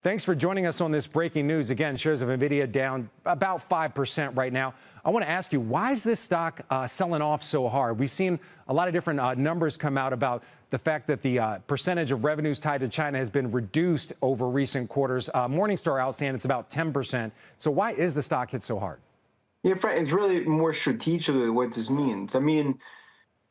Thanks for joining us on this breaking news. Again, shares of NVIDIA down about 5% right now. I want to ask you, why is this stock selling off so hard? We've seen a lot of different numbers come out about the fact that the percentage of revenues tied to China has been reduced over recent quarters. Morningstar outstanding, it's about 10%. So why is the stock hit so hard? Yeah, Frank, it's really more strategically what this means. I mean,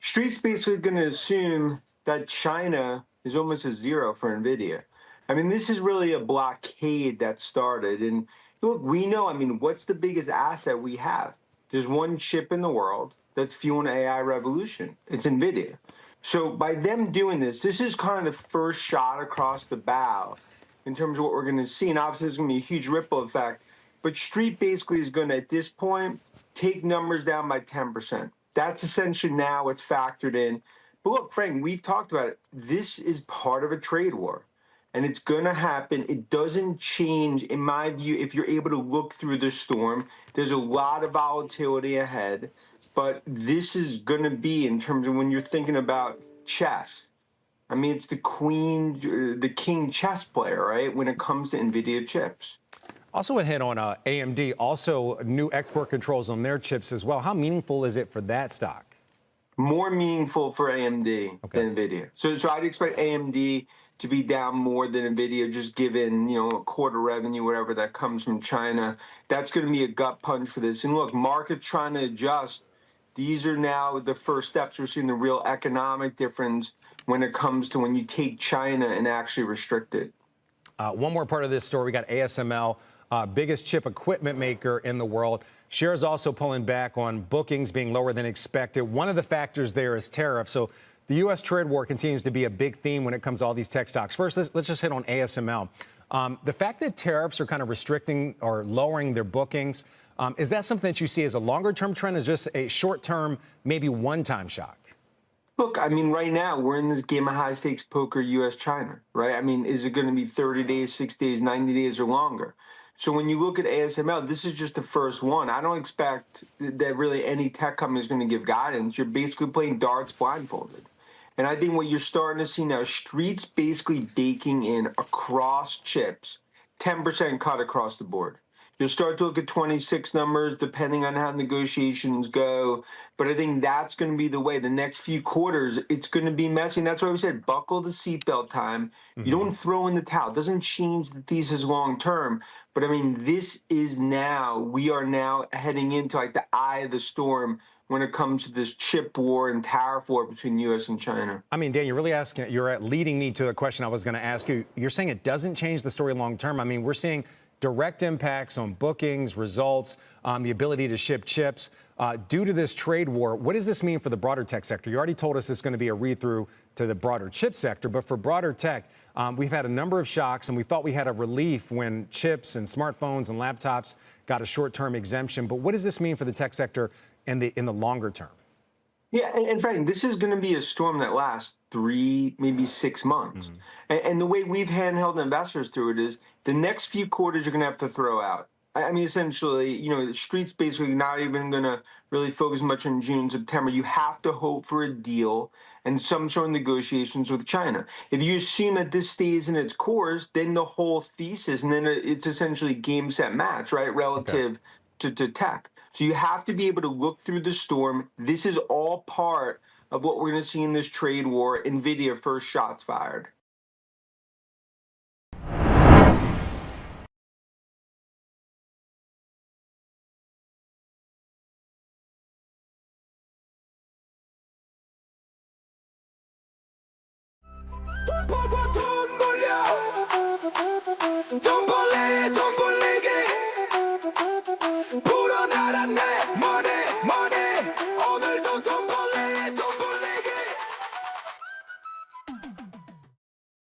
Street's basically going to assume that China is almost a zero for NVIDIA. I mean, this is really a blockade that started. And look, we know, I mean, what's the biggest asset we have? There's one chip in the world that's fueling the AI revolution. It's NVIDIA. So by them doing this, this is kind of the first shot across the bow in terms of what we're going to see. And obviously, there's going to be a huge ripple effect. But Street basically is going to, at this point, take numbers down by 10%. That's essentially now what's factored in. But look, Frank, we've talked about it. This is part of a trade war. And it's going to happen. It doesn't change, in my view, if you're able to look through the storm. There's a lot of volatility ahead. But this is going to be, in terms of when you're thinking about chess, I mean, it's the king chess player, right, when it comes to NVIDIA chips. Also a hit on AMD, also new export controls on their chips as well. How meaningful is it for that stock? More meaningful for AMD than NVIDIA. So I'd expect AMD to be down more than NVIDIA, just given, a quarter revenue, whatever that comes from China. That's going to be a gut punch for this. And look, market's trying to adjust. These are now the first steps. We're seeing the real economic difference when it comes to when you take China and actually restrict it. One more part of this story, we got ASML, biggest chip equipment maker in the world. Shares also pulling back on bookings being lower than expected. One of the factors there is tariffs. So the U.S. trade war continues to be a big theme when it comes to all these tech stocks. First, let's just hit on ASML. The fact that tariffs are kind of restricting or lowering their bookings, is that something that you see as a longer-term trend, as just a short-term, maybe one-time shock? Look, I mean, right now, we're in this game of high-stakes poker, U.S.-China, right? I mean, is it going to be 30 days, 60 days, 90 days, or longer? So when you look at ASML, this is just the first one. I don't expect that really any tech company is going to give guidance. You're basically playing darts blindfolded. And I think what you're starting to see now, Street's basically baking in across chips, 10% cut across the board. You'll start to look at 26 numbers depending on how negotiations go. But I think that's going to be the way. The next few quarters, it's going to be messy. And that's why we said buckle the seatbelt time. You don't throw in the towel. It doesn't change the thesis long term. But I mean, this is now, we are now heading into like the eye of the storm when it comes to this chip war and tariff war between U.S. and China. I mean, Dan, you're leading me to a question I was going to ask you. You're saying it doesn't change the story long term. I mean, we're seeing direct impacts on bookings, results, the ability to ship chips due to this trade war. What does this mean for the broader tech sector? You already told us it's going to be a read-through to the broader chip sector, but for broader tech, we've had a number of shocks, and we thought we had a relief when chips and smartphones and laptops got a short-term exemption. But what does this mean for the tech sector in the longer term? Yeah, and Frank, this is going to be a storm that lasts 3, maybe 6 months. And the way we've handheld investors through it is the next few quarters you're going to have to throw out. I mean, essentially, the Street's basically not even going to really focus much on June, September. You have to hope for a deal and some sort of negotiations with China. If you assume that this stays in its course, then the whole thesis, and then it's essentially game, set, match, right, relative to tech. So you have to be able to look through the storm. This is all part of what we're going to see in this trade war. NVIDIA first shots fired. Don't